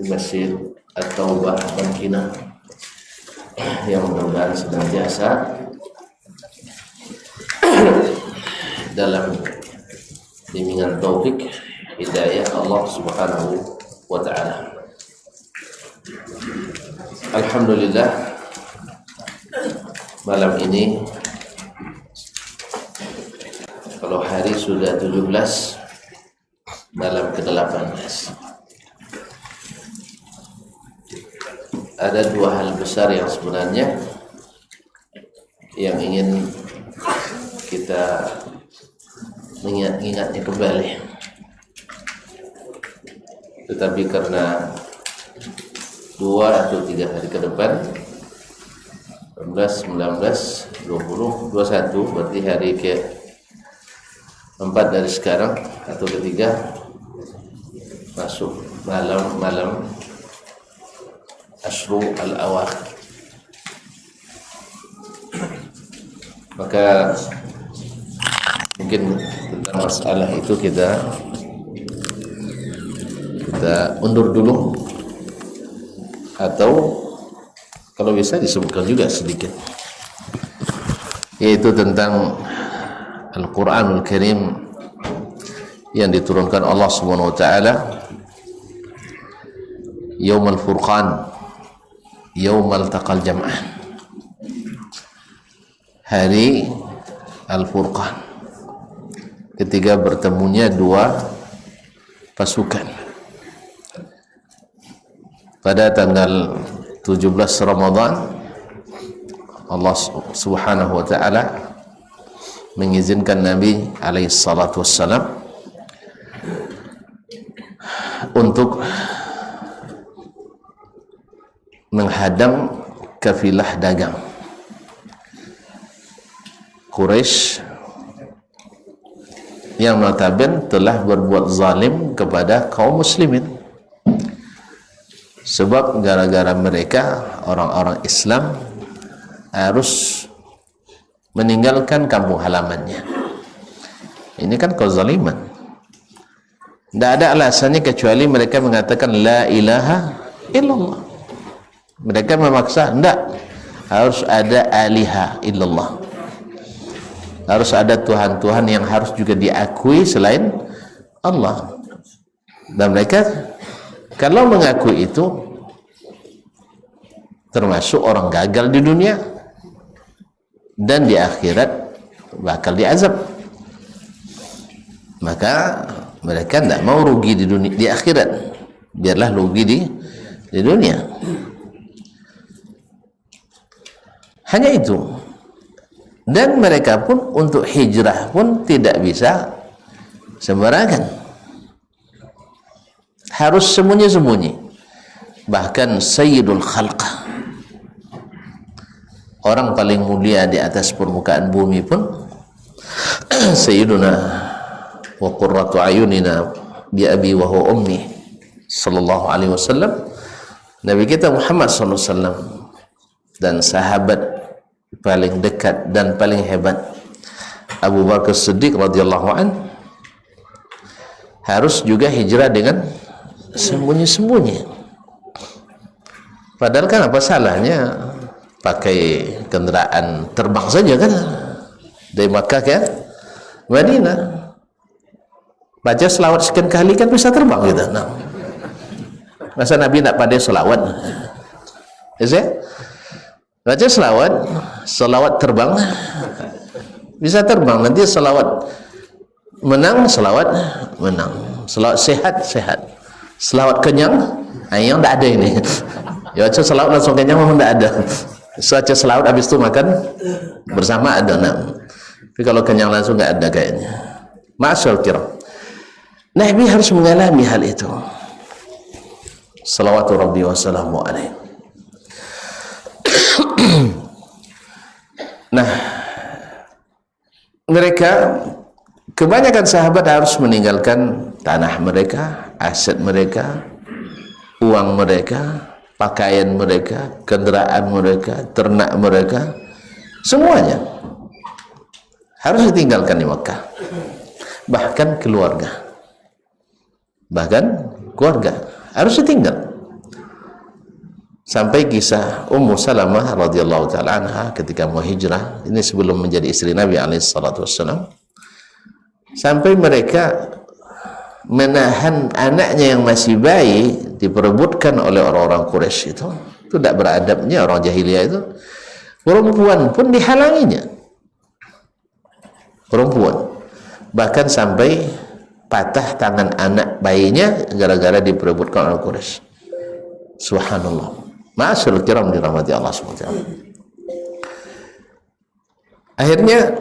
di Masjid At-Taubah Bangkina, yang mudah-mudahan senantiasa dalam bimbingan taufik hidayah Allah Subhanahu wa ta'ala. Alhamdulillah, malam ini kalau hari sudah 17, malam ke-18. Ada dua hal besar yang sebenarnya yang ingin kita mengingat-ingatnya kembali, tetapi karena 2 atau 3 hari ke depan, 18, 19, 20, 21, berarti hari ke-4 dari sekarang atau ke-3 masuk malam Asyru al-Awakhir. Maka mungkin tentang masalah itu kita undur dulu, atau kalau bisa disebutkan juga sedikit, yaitu tentang Al-Quranul Karim yang diturunkan Allah Subhanahu wa ta'ala Yaumul Furqan, Yaumal Taqal Jam'ah, hari Al-Furqan, ketika bertemunya dua pasukan pada tanggal 17 Ramadan. Allah Subhanahu wa ta'ala mengizinkan Nabi alaihi salatu wassalam untuk menghadang kafilah dagang Quraisy yang notabene telah berbuat zalim kepada kaum muslimin. Sebab gara-gara mereka, orang-orang Islam harus meninggalkan kampung halamannya. Ini kan kezaliman. Tidak ada alasannya kecuali mereka mengatakan la ilaha illallah. Mereka memaksa, tidak, harus ada aliha illallah, harus ada Tuhan-Tuhan yang harus juga diakui selain Allah. Dan mereka kalau mengakui itu termasuk orang gagal di dunia, dan di akhirat bakal diazab. Maka mereka tidak mau rugi di dunia, di akhirat, biarlah rugi di dunia. Hanya itu. Dan mereka pun untuk hijrah pun tidak bisa sembarangan, harus sembunyi-sembunyi. Bahkan Sayyidul Khalq, orang paling mulia di atas permukaan bumi pun, Sayyiduna wa qurratu ayunina bi abi wa huwa ummi sallallahu alaihi wasallam, Nabi kita Muhammad sallallahu alaihi wasallam, dan sahabat paling dekat dan paling hebat Abu Bakar Siddiq radhiyallahu an, harus juga hijrah dengan sembunyi-sembunyi. Padahal kan apa salahnya pakai kendaraan terbang saja kan, dari Makkah ke Madinah, baca selawat sekian kali kan bisa terbang gitu. Nah, masa Nabi nak pandai selawat? Baca selawat terbang, bisa terbang. Nanti selawat menang, selawat menang. Selawat sehat, selawat kenyang, yang tidak ada ini. Ya baca selawat langsung kenyang memang tidak ada. Baca selawat habis itu makan bersama ada. Nah, tapi kalau kenyang langsung nggak ada kayaknya. Ma'asyal kiram, Nabi harus mengalami hal itu. Salawatu Rabbi wa salamu alaihi. Nah, mereka, kebanyakan sahabat harus meninggalkan tanah mereka, aset mereka, uang mereka, pakaian mereka, kendaraan mereka, ternak mereka, semuanya harus ditinggalkan di Makkah. Bahkan keluarga harus ditinggal. Sampai kisah Ummu Salamah radhiyallahu taala anha ketika mau hijrah, ini sebelum menjadi istri Nabi alaihi salatu wassalam, sampai mereka menahan anaknya yang masih bayi diperebutkan oleh orang-orang Quraisy itu tidak beradabnya orang jahiliyah itu. Perempuan pun dihalanginya, perempuan, bahkan sampai patah tangan anak bayinya gara-gara diperebutkan oleh Quraisy. Subhanallah. Ma'asyiral kiram dirahmati Allah SWT. Akhirnya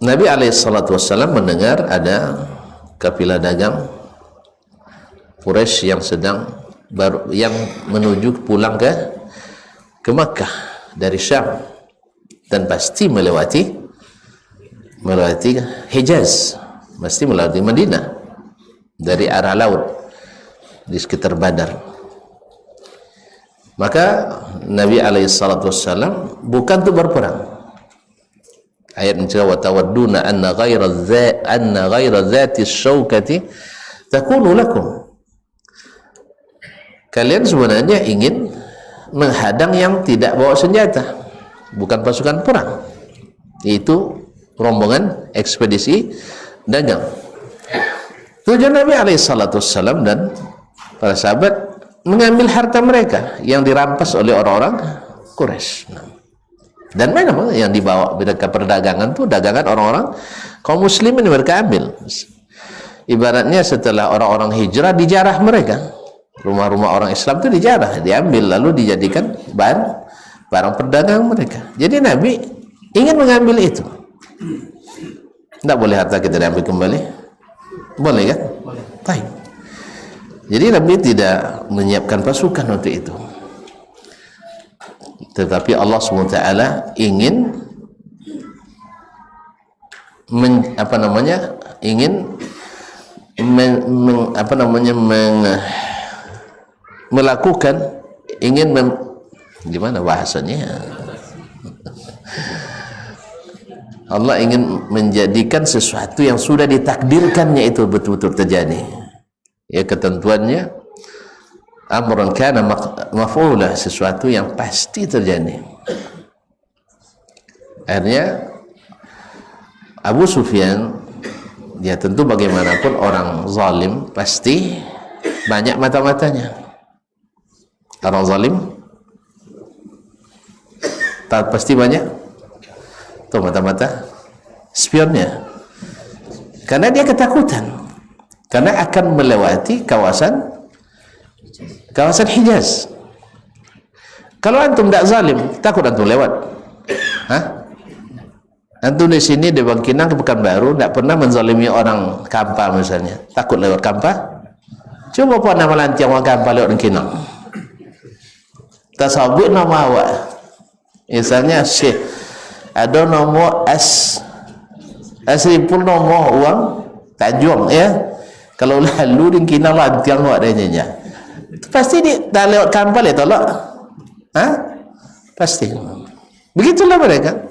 Nabi SAW mendengar ada kafilah dagang Quraisy yang yang menuju pulang ke Makkah dari Syam, dan pasti melewati Hijaz, pasti melewati Madinah dari arah laut di sekitar Badar. Maka Nabi SAW bukan untuk berperang. Ayat mencela wa tawadduna anna ghaira dzati syaukati takunu lakum. Kalian sebenarnya ingin menghadang yang tidak bawa senjata, bukan pasukan perang. Itu rombongan ekspedisi dagang. Tujuan Nabi SAW dan para sahabat mengambil harta mereka yang dirampas oleh orang-orang Quraisy. Dan memang yang dibawa mereka perdagangan itu dagangan orang-orang kaum muslimin mereka ambil. Ibaratnya setelah orang-orang hijrah dijarah mereka. Rumah-rumah orang Islam itu dijarah, diambil lalu dijadikan bahan barang perdagangan mereka. Jadi Nabi ingin mengambil itu. Tidak boleh harta kita diambil kembali? Boleh kan? Boleh. Baik. Jadi Nabi tidak menyiapkan pasukan untuk itu. Tetapi Allah SWT ingin melakukan, gimana bahasanya? Allah ingin menjadikan sesuatu yang sudah ditakdirkannya itu betul-betul terjadi. Ya, ketentuannya amrun kana maf'ula, sesuatu yang pasti terjadi. Akhirnya Abu Sufyan, dia tentu bagaimanapun orang zalim pasti banyak mata-matanya. Orang zalim pasti banyak tuh mata-mata spionnya, karena dia ketakutan, karena akan melewati kawasan Hijaz. Kalau antum tidak zalim, takut antum lewat? Hah? Antum di sini di Bangkinang ke Pekanbaru tidak pernah menzalimi orang Kampar misalnya, takut lewat Kampar? Coba puan nama lantiang orang Kampar lewat Bangkinang, tasabut nama awak, misalnya Syekh ada nombor asripul nombor uang tajung ya, kalau lalu di Bangkinang lantiang awak adanya pasti dia dah lewat Kampar ya tolak. Pasti begitulah mereka.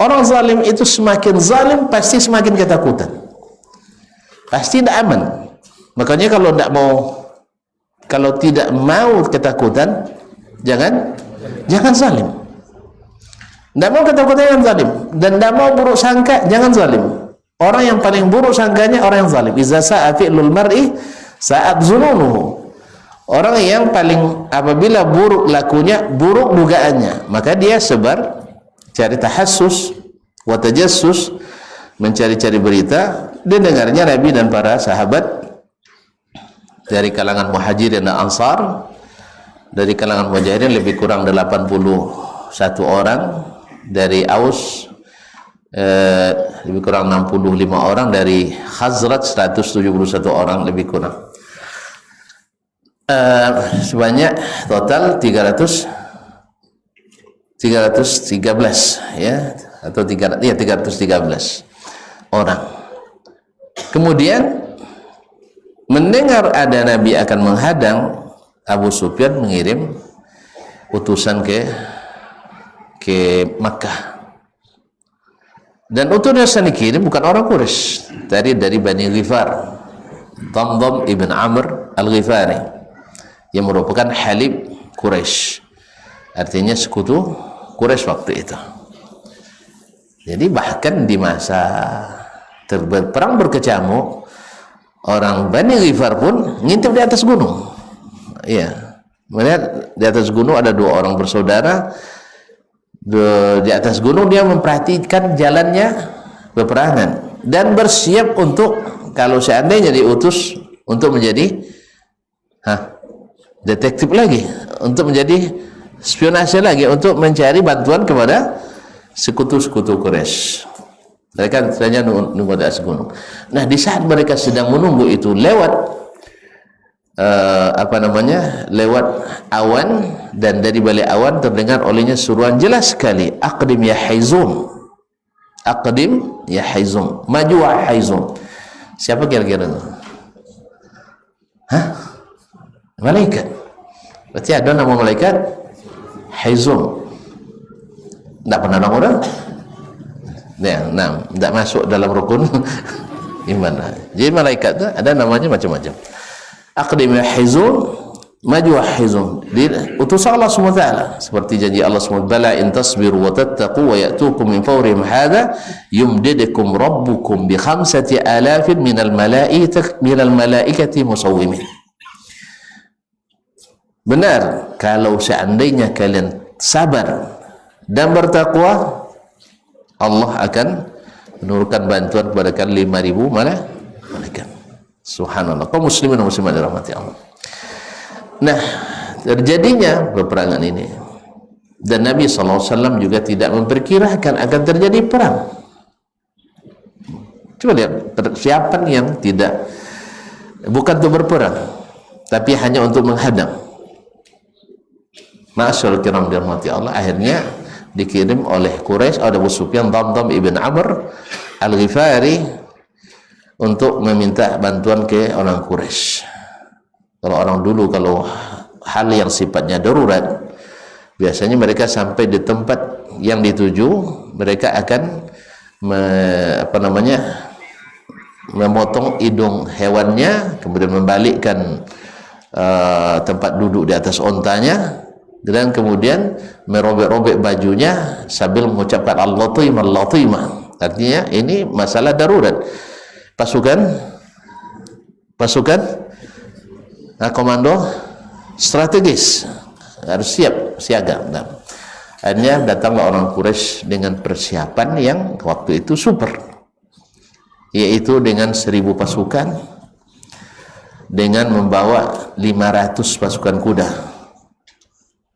Orang zalim itu semakin zalim pasti semakin ketakutan, pasti tidak aman. Makanya kalau tidak mau ketakutan, jangan zalim. Tidak mau ketakutan, jangan zalim. Dan tidak mau buruk sangka, jangan zalim. Orang yang paling buruk sangkanya orang yang zalim. Iza sa'a fi'lul mar'i sa'at zununuhu. Orang yang paling apabila buruk lakunya, buruk dugaannya, maka dia sebar, cari tahassus, wa tajassus, mencari-cari berita. Dia dengarnya Nabi dan para sahabat dari kalangan Muhajirin dan Ansar. Dari kalangan Muhajirin lebih kurang 81 orang, dari Aus lebih kurang 65 orang, dari Khazraj 171 orang lebih kurang. Sebanyak total 313 ya, atau 313 orang. Kemudian mendengar ada Nabi akan menghadang, Abu Sufyan mengirim utusan ke Makkah, dan utusan yang dikirim bukan orang Quraisy, dari Bani Ghifar, Damdam ibn Amr al-Ghifari. yang merupakan halib Quraisy, artinya sekutu Quraisy waktu itu. Jadi bahkan di masa perang berkecamuk, orang Bani Ghifar pun ngintip di atas gunung. Iya, melihat di atas gunung ada dua orang bersaudara. Di atas gunung dia memperhatikan jalannya peperangan dan bersiap untuk kalau seandainya diutus untuk menjadi detektif lagi, untuk menjadi spionase lagi, untuk mencari bantuan kepada sekutu-sekutu Quraisy. Mereka hanya menunggu di atas gunung. Nah, di saat mereka sedang menunggu itu, lewat lewat awan, dan dari balik awan terdengar olehnya suruhan jelas sekali, aqdim ya Haizum, aqdim ya Haizum, maju ya Haizum. Siapa kira-kira itu? Malaikat. Berarti ada nama malaikat Haizum. Tidak pernah dengar orang? Tidak masuk dalam rukun iman. Jadi malaikat itu ada namanya macam-macam. Aqdim ya Haizum, maju ya Haizum. Utus Allah SWT seperti janji Allah SWT, bala in tasbiru wa tattaqu wa ya'tukum min fawrihim hadha yumdidukum rabbukum bi 5,000 minal malaikati musawwimin. Benar, kalau seandainya kalian sabar dan bertakwa, Allah akan menurunkan bantuan kepada kalian 5.000 malaikat. Subhanallah. Kaum muslimin dan muslimat dirahmati Allah. Nah, terjadinya peperangan ini, dan Nabi SAW juga tidak memperkirakan akan terjadi perang. Coba lihat persiapan yang tidak, bukan untuk berperang, tapi hanya untuk menghadang. Ma'asyarul kiram dirahmati Allah, akhirnya dikirim oleh Quraisy, ada Abu Sufyan, Damdam ibn Amr al-Ghifari, untuk meminta bantuan ke orang Quraisy. Kalau orang dulu, kalau hal yang sifatnya darurat, biasanya mereka sampai di tempat yang dituju, mereka akan memotong hidung hewannya, kemudian membalikkan tempat duduk di atas ontanya, dan kemudian merobek-robek bajunya sambil mengucapkan al-latimah, al-latimah. Artinya ini masalah darurat. Pasukan komando strategis harus siap siaga. Akhirnya datanglah orang Quraisy dengan persiapan yang waktu itu super, yaitu dengan 1.000 pasukan, dengan membawa 500 pasukan kuda.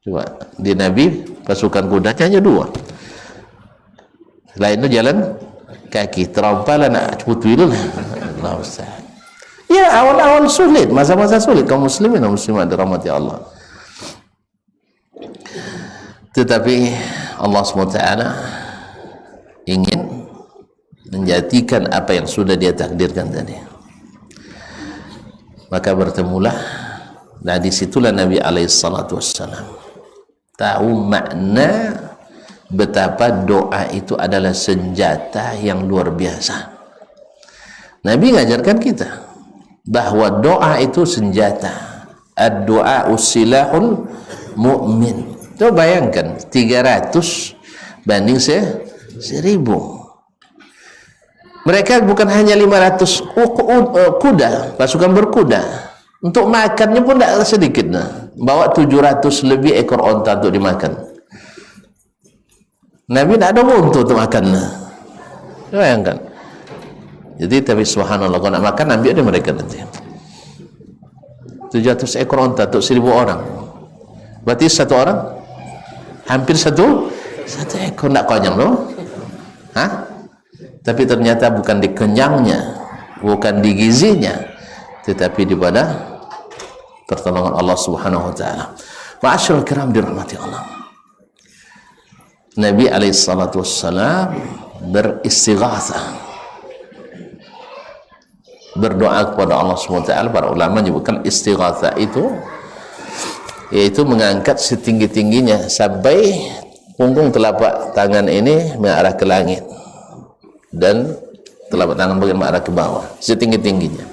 Coba, di Nabi pasukan kudanya hanya 2, lain itu jalan kaki, terompalan putwil. Allah Ustaz. Ya, awal-awal sulit, masa-masa sulit kaum muslimin dan muslimat dirahmati Allah. Tetapi Allah SWT ingin menjadikan apa yang sudah Dia takdirkan tadi. Maka bertemulah, dan disitulah Nabi SAW tahu makna betapa doa itu adalah senjata yang luar biasa. Nabi mengajarkan kita bahwa doa itu senjata. Ad-doa usilahul mu'min. Coba bayangkan 300 banding 1.000. Mereka bukan hanya 500 kuda, pasukan berkuda. Untuk makannya pun tidak sedikit. Bawa 700 lebih ekor onta untuk dimakan. Nabi tidak ada untuk makan. Bayangkan. Jadi tapi subhanallah, kalau nak makan ambil dia mereka nanti. 700 ekor onta untuk 1.000 orang. Berarti satu orang hampir satu ekor, nak konyang loh. Tapi ternyata bukan di kenyangnya, bukan di gizinya, tetapi di pada pertolongan Allah Subhanahu wa taala. Ma'asyiral kiram dirahmati Allah. Nabi alaihi salatu wassalam beristighatsah, berdoa kepada Allah SWT. Para ulama menyebutkan istighatsah itu yaitu mengangkat setinggi-tingginya sampai punggung telapak tangan ini mengarah ke langit dan telapak tangan bagian mengarah ke bawah setinggi-tingginya.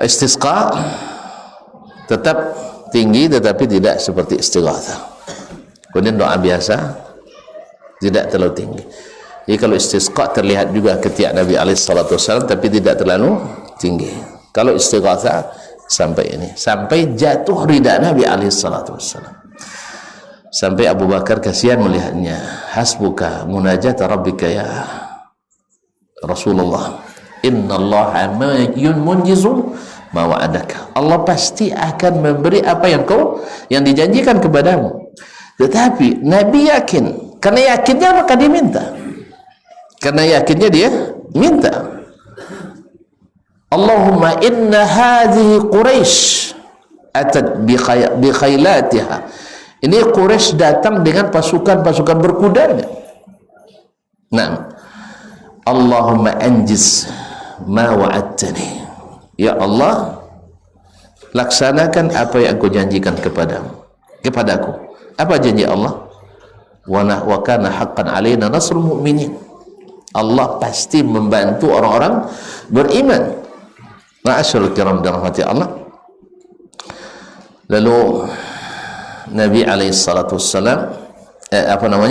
Istisqa tetap tinggi tetapi tidak seperti istighatsah. Kemudian doa biasa tidak terlalu tinggi. Jadi kalau istisqa terlihat juga ketiak Nabi SAW tapi tidak terlalu tinggi. Kalau istighatsah sampai ini, sampai jatuh ridha Nabi SAW. Sampai Abu Bakar kasihan melihatnya. Hasbuka munajat rabbika ya Rasulullah. Innallaha munjizun ma wa'adaka. Allah pasti akan memberi apa yang dijanjikan kepadamu. Tetapi Nabi yakin, karena yakinnya maka diminta. Karena yakinnya dia minta. Allahumma inna hadhihi Quraisy atat bi khailatiha. Ini Quraisy datang dengan pasukan-pasukan berkudanya. Nah, Allahumma anjiz ma wa'adtani. Ya Allah, laksanakan apa yang Engkau janjikan kepadaku. Apa janji Allah? Wa kana haqqan alaina nasrul mu'minin. Allah pasti membantu orang-orang beriman. Ma'asyarul kiram dirahmati Allah. Lalu Nabi SAW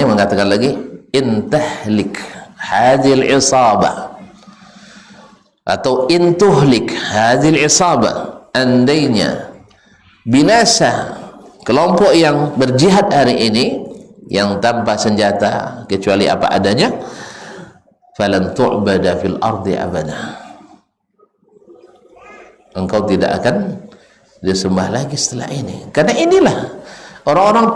mengatakan lagi, intahlik hadhil isabah, atau intuhlik hadhil isabah, andainya binasa kelompok yang berjihad hari ini yang tanpa senjata kecuali apa adanya, falan tu'bada fil ardi abada, engkau tidak akan disembah lagi setelah ini. Karena inilah orang-orang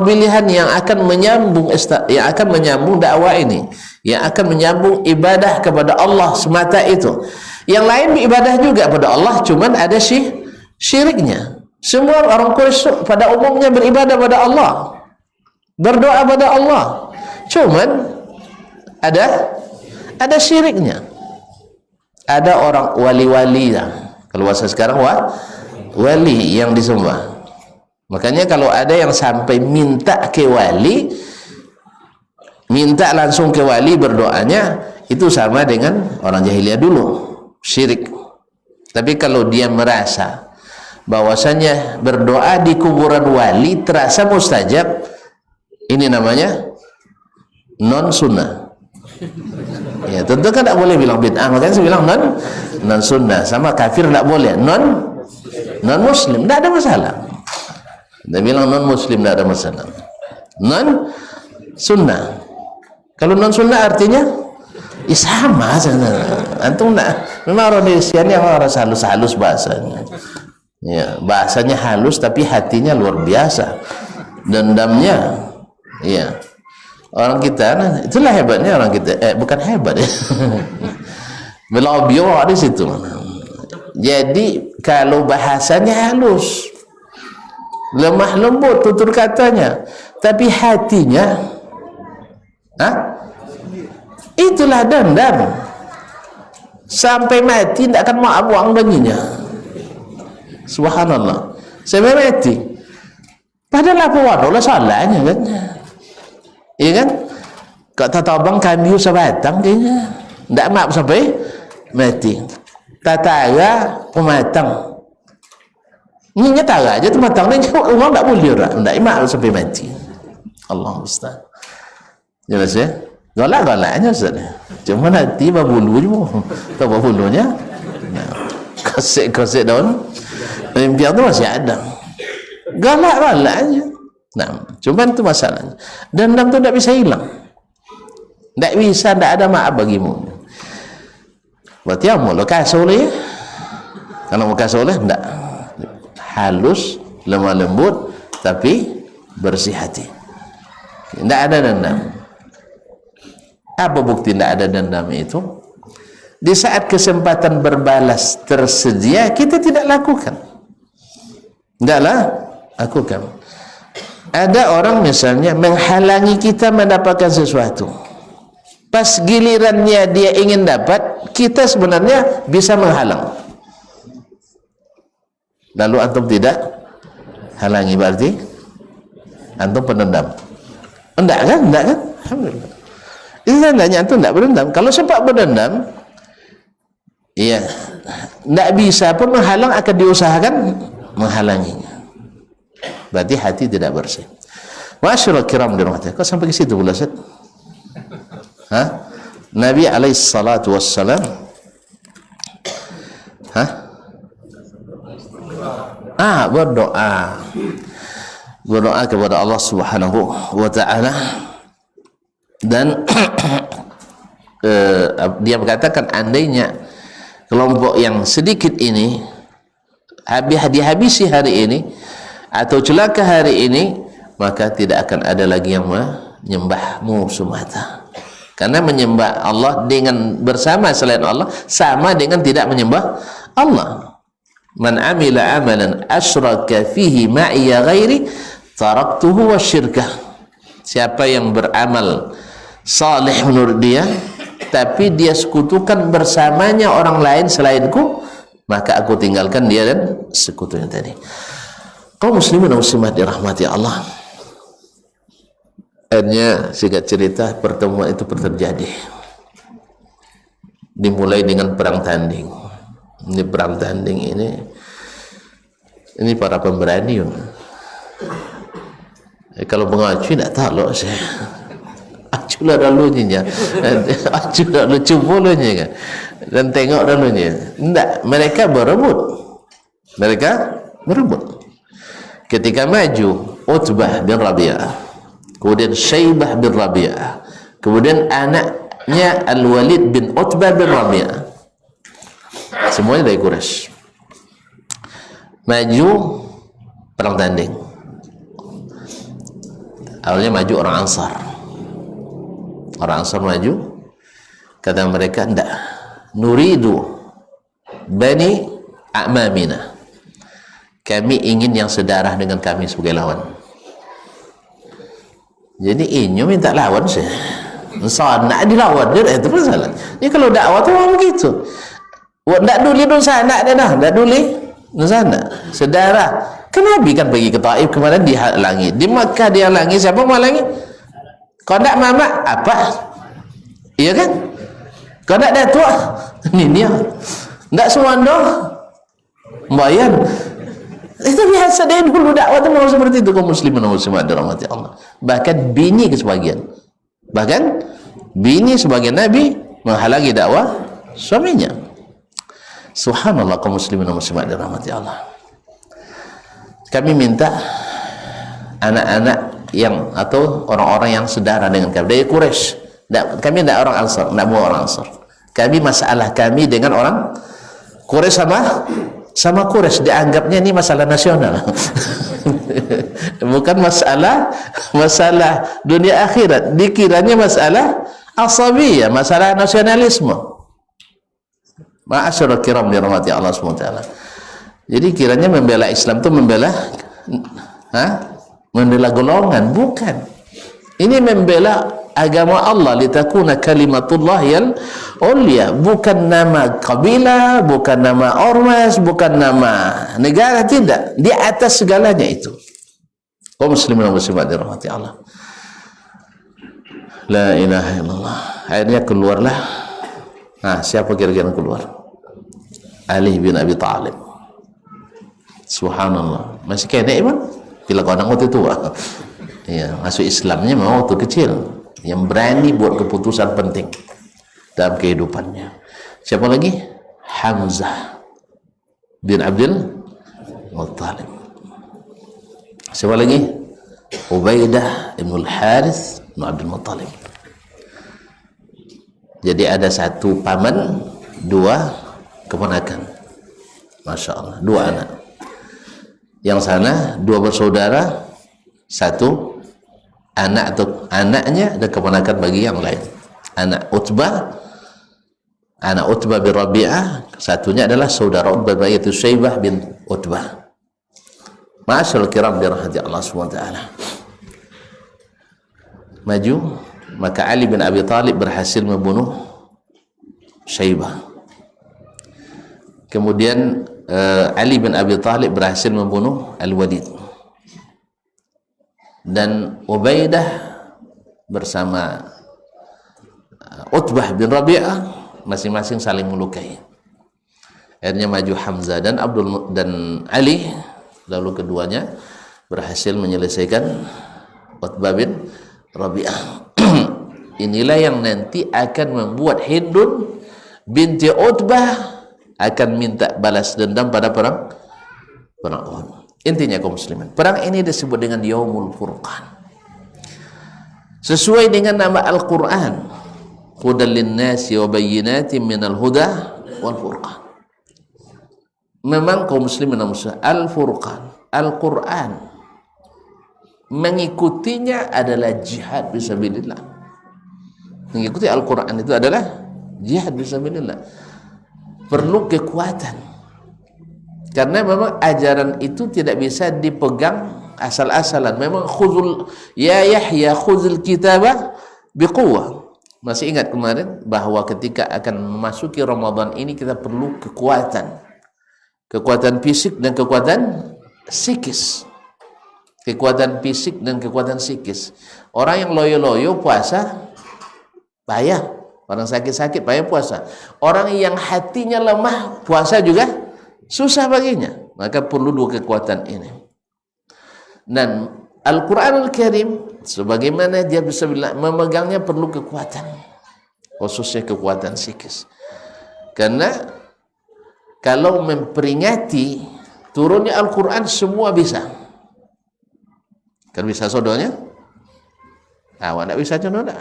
pilihan yang akan menyambung dakwah ini, yang akan menyambung ibadah kepada Allah semata itu. Yang lain beribadah juga pada Allah, cuman ada syiriknya. Semua orang Quraisy pada umumnya beribadah pada Allah, berdoa pada Allah, cuman ada syiriknya. Ada orang wali-wali, kalau bahasa sekarang wali yang disembah. Makanya kalau ada yang sampai minta ke wali, minta langsung ke wali berdoanya, itu sama dengan orang jahiliyah dulu, syirik. Tapi kalau dia merasa bahwasanya berdoa di kuburan wali terasa mustajab, ini namanya non sunnah. Ya, tentu kan tidak boleh bilang bid'ah, makanya saya bilang non sunnah. Sama kafir tidak boleh, non muslim tidak ada masalah. Dia bilang non muslim tidak ada masalah. Non sunnah. Kalau non sunnah artinya ya sama saja. Antum memang orang Indonesia ini orang halus bahasanya. Ya, bahasanya halus tapi hatinya luar biasa. Dendamnya, ya. Orang kita, nah, itulah hebatnya orang kita. Bukan hebat ya. Melobio di situ. Jadi kalau bahasanya halus, lemah lembut tutur katanya, tapi hatinya, itulah dendam. Sampai mati tidak akan mau buang baginya. Subhanallah. Sampai mati. Padahal apa waduh salahnya kan? Iya kan? Kak tatabang kami sebatang kayaknya tidak maaf sampai mati. Tatara pematang ini nyata aja pematang ini orang tidak boleh tidak maaf sampai mati. Allah Ustaz jelas ya? Galak-galaknya Ustaz, cuma nanti babulu juga tahu babulunya kosek-kosek daun impian itu masih ada, galak-galaknya. Nah, cuman itu masalahnya. Dendam itu tidak bisa hilang. Tidak bisa, tidak ada maaf bagimu. Berarti apa? Lekas soleh. Kalau lekas soleh, tidak. Halus, lemah lembut, tapi bersih hati. Tidak ada dendam. Apa bukti tidak ada dendam itu? Di saat kesempatan berbalas tersedia, kita tidak lakukan. Tidaklah lakukan. Ada orang misalnya menghalangi kita mendapatkan sesuatu. Pas gilirannya dia ingin dapat, kita sebenarnya bisa menghalang. Lalu antum tidak halangi, berarti antum pendendam. Enggak kan? Alhamdulillah. Itu tandanya antum tidak berdendam. Kalau sempat berdendam, iya, tidak bisa pun menghalang, akan diusahakan menghalanginya. Berarti hati tidak bersih. Masyaallah kiram dirahmati. Kok sampai ke situ pula, Ustaz? Nabi alaihi salatu wassalam berdoa kepada Allah Subhanahu wa taala, dan dia berkatakan andainya kelompok yang sedikit ini dihabisi hari ini atau celaka hari ini, maka tidak akan ada lagi yang menyembahmu semata. Karena menyembah Allah dengan bersama selain Allah sama dengan tidak menyembah Allah. Man amila amalan asyraka fihi ma'iya ghairi taraktuhu wa syirkah. Siapa yang beramal saleh menurut dia tapi dia sekutukan bersamanya orang lain selainku, maka aku tinggalkan dia dan sekutunya tadi. Kaum muslimin dan muslimat dirahmati Allah. Akhirnya singkat cerita, pertemuan itu terjadi. Dimulai dengan perang tanding. Ini perang tanding ini para pemberani. Kalau mengacu tidak tahu loh saya. Aculah dulunya, aculah lucu bulunya kan, dan tengok dulunya. Tidak, mereka berebut. Ketika maju Utbah bin Rabi'ah, kemudian Syaibah bin Rabi'ah, kemudian anaknya Al-Walid bin Utbah bin Rabi'ah, semuanya dari Quraisy, maju perang tanding. Awalnya maju orang Ansar maju, kata mereka, enggak, nuridu bani a'mamina, kami ingin yang sedarah dengan kami sebagai lawan. Jadi inyo minta lawan saya, nak dilawan dia, itu masalah. Ini kalau dakwah tu memang begitu. Nak duli dun sana dah, nak duli dun sana sedarah. Kan Nabi kan pergi ke Taif, kemarin dihalangi, di Makkah dihalangi, siapa menghalangi? Kau nak mamak apa? Iya kan? Kau nak datuk ini dia. Tak semua dah bayar. Itu biasa dia dulu dakwah tu memang seperti itu. Kaum muslimin dan muslimat dirahmati Allah. Bahkan bini sebagian Nabi menghalangi dakwah suaminya. Subhanallah, kaum muslimin dan muslimat dirahmati Allah. Kami minta anak-anak yang atau orang-orang yang sedara dengan kami dari Quraisy. Kami tidak orang Ansar, tidak mau orang Ansar. Kami masalah kami dengan orang Quraisy sama Quraisy dianggapnya ini masalah nasional. Bukan masalah dunia akhirat, dikiranya masalah asabiyah, masalah nasionalisme. Ma'asyiral kiram dirahmati Allah SWT. Jadi kiranya membela Islam itu membela golongan, bukan. Ini membela agama Allah, litakuna kalimatullah yang ulia, bukan nama kabilah, bukan nama ormas, bukan nama negara, tidak. Di atas segalanya itu. Kaum muslimin dan muslimat dirahmati Allah. La ilaha illallah. Akhirnya keluarlah. Siapa kira-kira keluar? Ali bin Abi Thalib. Subhanallah. Masih kena iman? Bila kau nak waktu tua. Ya, masuk Islamnya memang waktu kecil. Yang berani buat keputusan penting dalam kehidupannya. Siapa lagi? Hamzah bin Abdul Muttalib. Siapa lagi? Ubaidah bin Al-Harith bin Abdul Muttalib. Jadi ada satu paman, dua keponakan. Masya Allah, dua anak. Yang sana dua bersaudara, satu anak atau anaknya dan keponakan bagi yang lain. Anak Utbah bin Rabi'ah, satunya adalah saudara Utbah yaitu Syaibah bin Utbah. Ma'asyarul kiram dirahmati Allah SWT. Maju, maka Ali bin Abi Thalib berhasil membunuh Syaibah. Kemudian Ali bin Abi Thalib berhasil membunuh Al-Walid, dan Ubaidah bersama Utbah bin Rabi'ah masing-masing saling melukai. Akhirnya maju Hamzah dan Ali, lalu keduanya berhasil menyelesaikan Utbah bin Rabi'ah. Inilah yang nanti akan membuat Hindun binti Utbah akan minta balas dendam pada perang Uhud. Intinya kaum muslimin, perang ini disebut dengan Yaumul Furqan sesuai dengan nama Al-Quran, hudal linnasi wa bayyinatin minal huda wal furqan. Memang kaum muslimin Al-Furqan, Al-Quran, mengikutinya adalah jihad fisabilillah. Mengikuti Al-Quran itu adalah jihad fisabilillah. Perlu kekuatan, karena memang ajaran itu tidak bisa dipegang asal-asalan. Memang ya Yahya khuzul kitabah biquwwah. Masih ingat kemarin bahwa ketika akan memasuki Ramadan ini kita perlu kekuatan fisik dan kekuatan psikis. Kekuatan fisik dan kekuatan psikis. Orang yang loyo-loyo puasa payah, orang sakit-sakit payah puasa. Orang yang hatinya lemah puasa juga susah baginya. Maka perlu dua kekuatan ini. Dan Al-Quranul Karim sebagaimana dia bisa memegangnya perlu kekuatan, khususnya kekuatan psikis. Karena kalau memperingati turunnya Al-Quran semua bisa. Kan bisa sodonya? Awak tidak bisa contoh tak?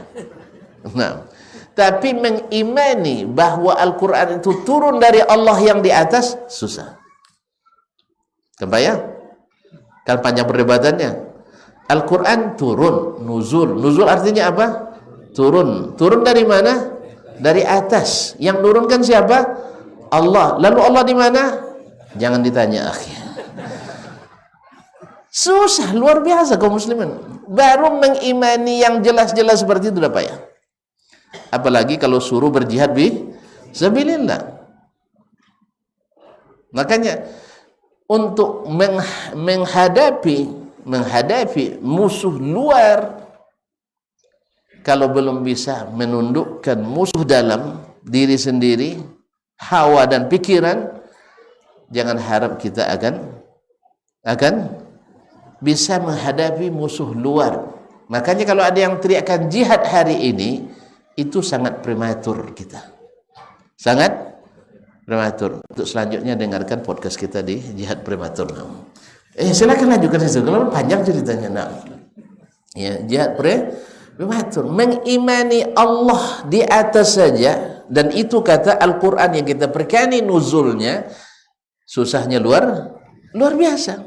Nah, tapi mengimani bahwa Al-Quran itu turun dari Allah yang di atas susah. Kebayang? Kan panjang perdebatannya. Al-Quran turun, nuzul artinya apa? Turun dari mana? Dari atas. Yang turunkan siapa? Allah. Lalu Allah di mana? Jangan ditanya, akhi. Susah, luar biasa kaum muslimin. Baru mengimani yang jelas-jelas seperti itu udah payah. Apalagi kalau suruh berjihad fisabilillah. Makanya untuk menghadapi musuh luar, kalau belum bisa menundukkan musuh dalam diri sendiri, hawa dan pikiran, jangan harap kita akan bisa menghadapi musuh luar. Makanya kalau ada yang teriakkan jihad hari ini, itu sangat prematur kita. Sangat prematur. Untuk selanjutnya dengarkan podcast kita di jihad prematur. Silakan lanjutkan itu. Kalau panjang ceritanya. Nah, ya, jihad prematur. Mengimani Allah di atas saja, dan itu kata Al-Quran yang kita perkani nuzulnya, susahnya luar biasa.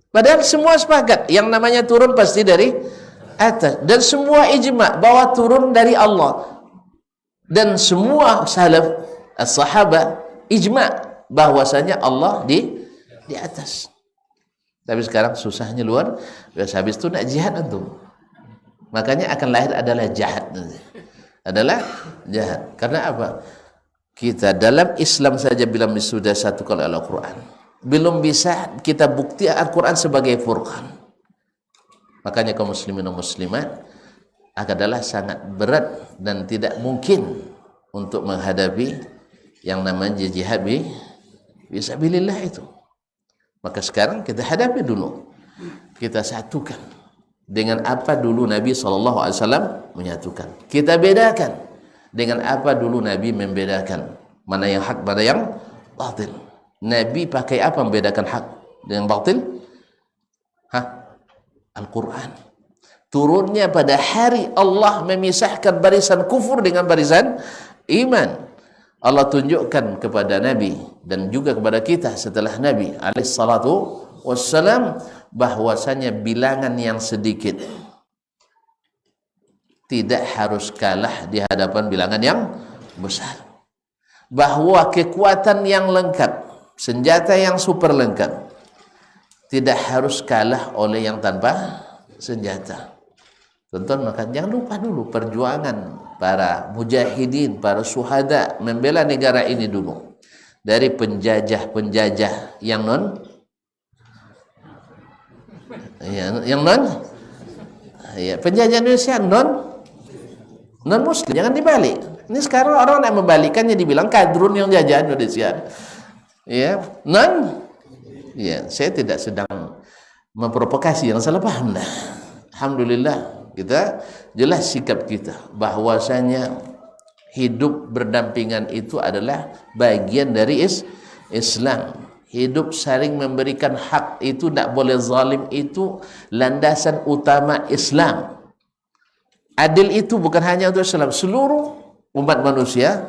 Padahal semua sepakat yang namanya turun pasti dari atas, dan semua ijma bahwa turun dari Allah, dan semua salaf as-sahabah ijma bahwasanya Allah di atas. Tapi sekarang susahnya luar biasa. Habis itu nak jihad antum, makanya akan lahir adalah jahat nanti. Adalah jahat. Karena apa? Kita dalam Islam saja belum sudah satukan oleh Al-Quran, belum bisa kita bukti Al-Quran sebagai furqan. Makanya kaum muslimin dan muslimat adalah sangat berat dan tidak mungkin untuk menghadapi yang namanya jihad fisabilillah itu. Maka sekarang kita hadapi dulu, kita satukan dengan apa dulu Nabi SAW menyatukan. Kita bedakan dengan apa dulu Nabi membedakan mana yang hak, mana yang batil. Nabi pakai apa membedakan hak dengan batil? Al-Quran. Turunnya pada hari Allah memisahkan barisan kufur dengan barisan iman. Allah tunjukkan kepada Nabi dan juga kepada kita setelah Nabi alaihissalatu wassalam bahwasanya bilangan yang sedikit tidak harus kalah di hadapan bilangan yang besar. Bahwa kekuatan yang lengkap, senjata yang super lengkap, tidak harus kalah oleh yang tanpa senjata. Tonton, maka jangan lupa dulu perjuangan para mujahidin, para syuhada membela negara ini dulu dari penjajah-penjajah yang non penjajah Indonesia non muslim, jangan dibalik. Ini sekarang orang nak membalikannya, dibilang kadrun yang jajah Indonesia. Ya, ya, saya tidak sedang memprovokasi, yang salah paham dah. Alhamdulillah kita jelas sikap kita bahwasanya hidup berdampingan itu adalah bagian dari Islam. Hidup saling memberikan hak itu, tidak boleh zalim, itu landasan utama Islam. Adil itu bukan hanya untuk Islam, seluruh umat manusia,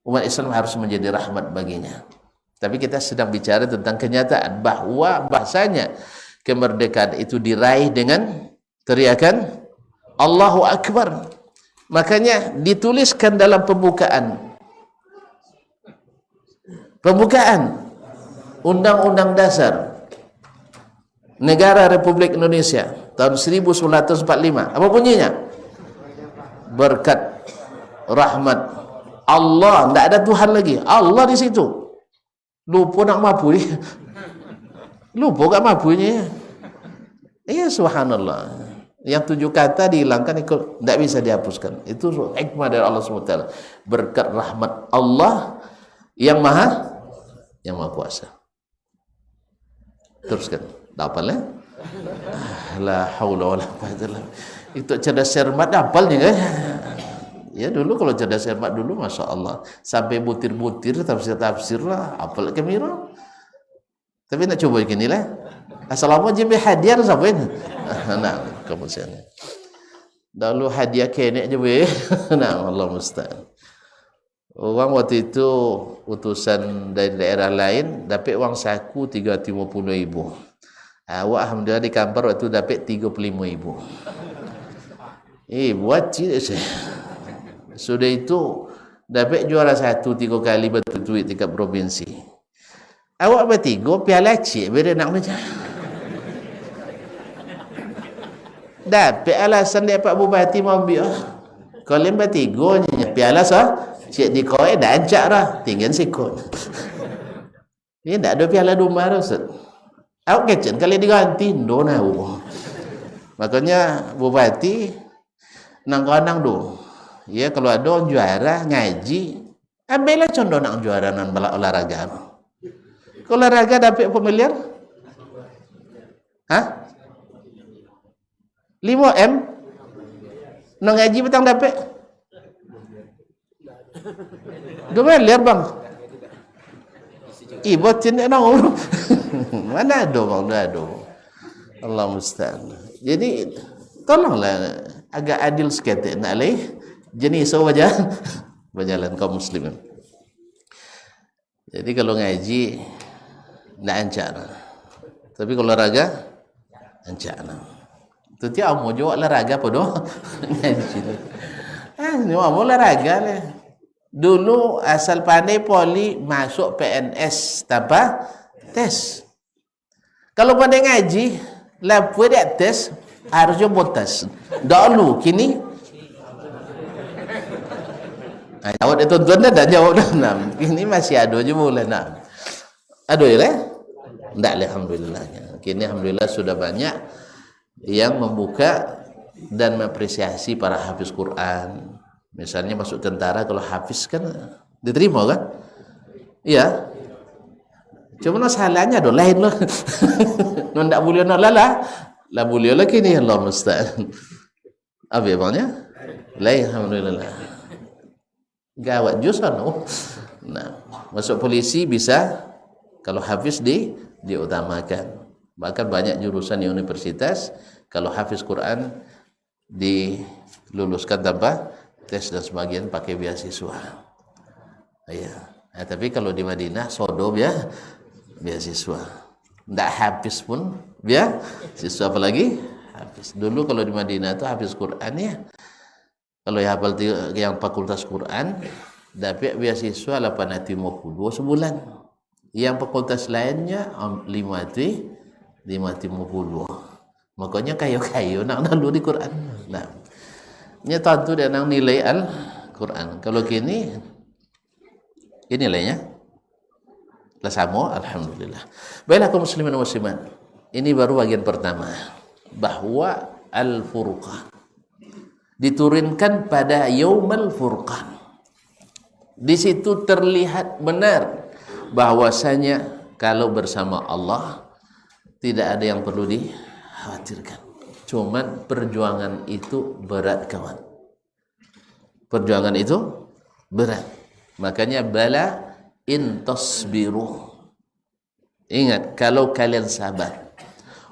umat Islam harus menjadi rahmat baginya. Tapi kita sedang bicara tentang kenyataan bahwa bahasanya kemerdekaan itu diraih dengan teriakan Allahu Akbar. Makanya dituliskan dalam pembukaan Undang-Undang Dasar Negara Republik Indonesia tahun 1945. Apa bunyinya? Berkat rahmat Allah, tidak ada Tuhan lagi, Allah di situ. Lupa nak mampu dia. Lupa tak mampunya. Ya subhanallah. Yang 7 kata dihilangkan, tidak bisa dihapuskan. Itu hikmah dari Allah SWT. Berkat rahmat Allah yang maha kuasa. Teruskan. Hafal ya? La haula wala quwwata illa billah. Itu cerdas cermat hafalnya kan? Ya dulu kalau cerdas cermat dulu, masya Allah, sampai butir-butir tafsir lah, hafal kemira. Tapi nak coba gini lah. Assalamualaikum hadiah sampai. Nah, kemudian. Dulu hadiah kenek je be. Nah, Allah musta'an. Orang waktu itu utusan dari daerah lain dapat wang saku 350.000. Awak alhamdulillah di kantor waktu dapat 35.000. Buat cik saya. Sudah itu dapat juara 1 3 kali betul duit dekat provinsi. Awak bertiga piala cik beri nak macam. Dapat alasan dia Pak Bupati mau ambil. Kalau bertiga je piala sah. Cik di kau dah ajak dah, tinggal sikut. Ini tak ada piala domba dah Ustaz. Awak kecil kali diganti dona. Makanya Bupati nang tu. Ya kalau ada orang juara ngaji, ambillah contoh nak juara nan balak olahraga. Kalau olahraga dapat familiar? Hah? 5M? Nang ngaji petang dapat? 2 miliar bang. Ibu tidak nak. Mana ada bang? Tidak ada. Allah musta'an. Jadi tolonglah agak adil sikit nak leh. Jenis wajah berjalan kaum muslimin. Jadi kalau ngaji nak ancak, tapi kalau olahraga ancak. Tu tiap mau jawab olahraga apa doh ngaji. Ni mau olahraga lah. Dulu asal pandai poli masuk PNS tanpa tes. Kalau pandai ngaji, lapor dia tes harusnya botas. Dulu kini jawab dia tuan-tuan dah jawab dah. Ini masih ada je boleh nak. Ada ya lah? Tak, alhamdulillah. Kini alhamdulillah sudah banyak yang membuka dan mengapresiasi para hafiz Quran. Misalnya masuk tentara, kalau hafiz kan diterima kan? Iya. Cuma masalahnya ada lain lah. Non tak boleh nak lah. Lah boleh lah kini, Allah musta'an. Apa emangnya? Lain alhamdulillah. Gawat jusan. Nah, masuk polisi bisa kalau hafiz diutamakan. Bahkan banyak jurusan di universitas kalau hafiz Quran diluluskan tanpa tes dan sebagian pakai beasiswa. Ya. Nah, tapi kalau di Madinah sodob ya beasiswa. Tidak hafiz pun beasiswa, apalagi hafiz. Dulu kalau di Madinah itu hafiz Quran ya. Kalau yang fakultas Quran dapat beasiswa 850 sebulan. Yang fakultas lainnya 550. Makanya kayu-kayu nak lalu di Quran. Nah, ini tentu dia nak nilai Al-Quran. Kalau kini ini nilainya lah sama, alhamdulillah. Baiklah kaum muslimin dan muslimat. Ini baru bagian pertama bahwa Al-Furqan diturunkan pada Yaumul Furqan. Di situ terlihat benar bahwasanya kalau bersama Allah tidak ada yang perlu dikhawatirkan. Cuman perjuangan itu berat, kawan. Perjuangan itu berat. Makanya bala in tasbiru. Ingat, kalau kalian sabar,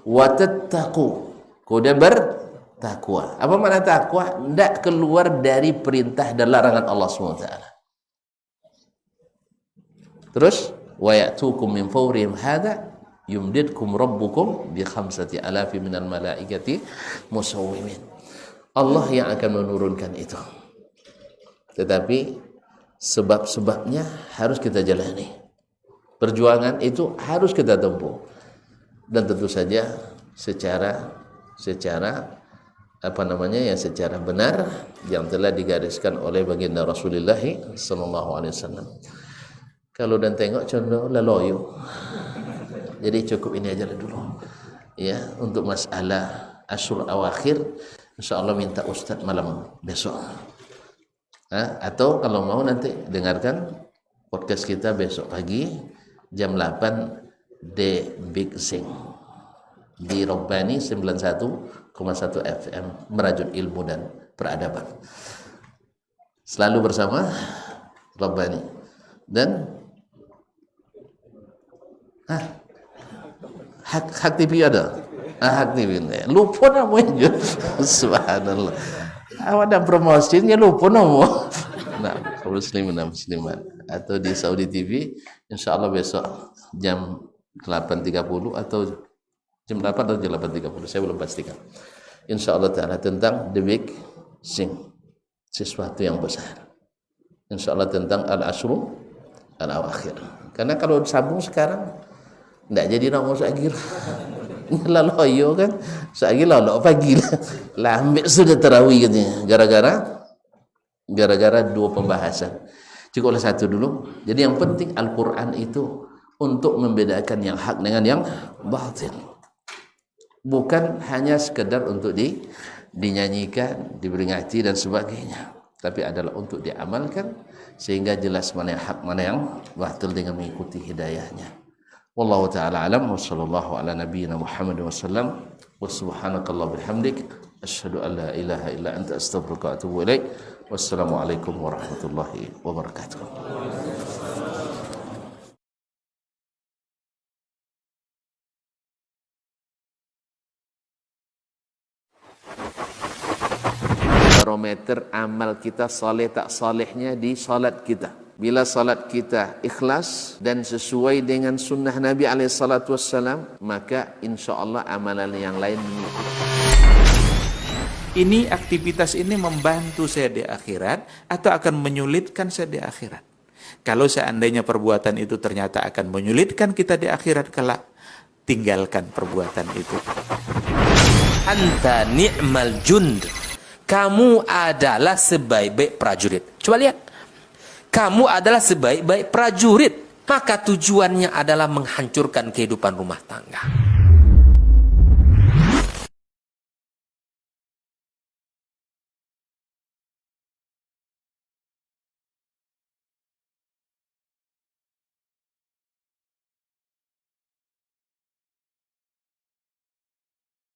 wa tattaqu, kuda bertakwa. Apa makna takwa? Tidak keluar dari perintah dan larangan Allah SWT. Terus wa ya'tukum min fawrihim hadza yumdidkum rabbukum bi 5,000 minal malaikati musawwimin. Allah yang akan menurunkan itu. Tetapi sebab-sebabnya harus kita jalani. Perjuangan itu harus kita tempuh. Dan tentu saja secara secara benar yang telah digariskan oleh baginda Rasulullah sallallahu alaihi wasallam. Kalau dan tengok contoh laloyo. Jadi cukup ini aja dulu. Ya, untuk masalah Asyur Awakhir insyaallah minta Ustaz malam besok. Atau kalau mau nanti dengarkan podcast kita besok pagi jam 8 di Big Sing di Robbani 91,1 FM, merajut ilmu dan peradaban. Selalu bersama Robbani. Dan Hak TV ada? Hak TV. Lupa namanya. Subhanallah. Awak ada promosinya lupa nama. Nah, muslimin dan muslimat. Atau di Saudi TV, insyaallah besok jam 8.30 atau jam 8 atau jam 8.30, saya belum pastikan. Insyaallah ta'ala tentang The Big Sing, sesuatu yang besar. Insyaallah tentang Al-Asyru Al-Awakhir. Karena kalau sambung sekarang tidak jadi nak masuk akhir. Lalu ayo kan, seagi lalu pagi lah ambil sudah tarawih katanya. Gara-gara dua pembahasan. Cukuplah satu dulu. Jadi yang penting Al-Quran itu untuk membedakan yang hak dengan yang batil. Bukan hanya sekedar untuk dinyanyikan, diperingati dan sebagainya. Tapi adalah untuk diamalkan sehingga jelas mana yang hak, mana yang batil dengan mengikuti hidayahnya. Wallahu ta'ala alam wa sallallahu ala nabiyyina Muhammad wa sallam wa subhanakallah bihamdik asyhadu an la ilaha illa anta astaghfiruka wa atubu ilaik. Wassalamu alaikum warahmatullahi wabarakatuh. Barometer amal kita saleh tak salehnya di salat kita. Bila salat kita ikhlas dan sesuai dengan sunnah Nabi SAW, maka insya Allah amalan yang lain mengikuti. Ini aktivitas ini membantu saya di akhirat atau akan menyulitkan saya di akhirat? Kalau seandainya perbuatan itu ternyata akan menyulitkan kita di akhirat kelak, tinggalkan perbuatan itu. Anta ni'mal jund. Kamu adalah sebaik-baik prajurit. Coba lihat. Kamu adalah sebaik-baik prajurit. Maka tujuannya adalah menghancurkan kehidupan rumah tangga.